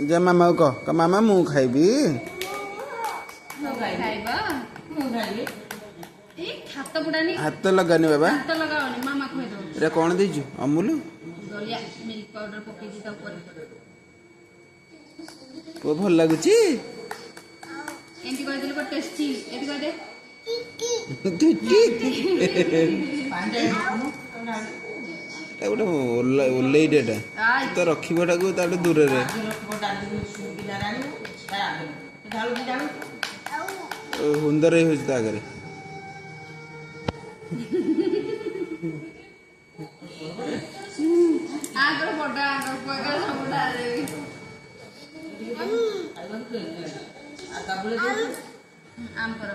जा मामा को कह मामा मु खाइबी हाथ लगानी बाबा एटा कौन दीजु अमूल मिल्क पाउडर पकई दी वो भल लगुची एंटी कह देले टेस्टी एंटी कह दे गोटे ओल्लेटा तो रखा दूर सुंदर आगे आगर बड़ा आगर पगा सब आम कर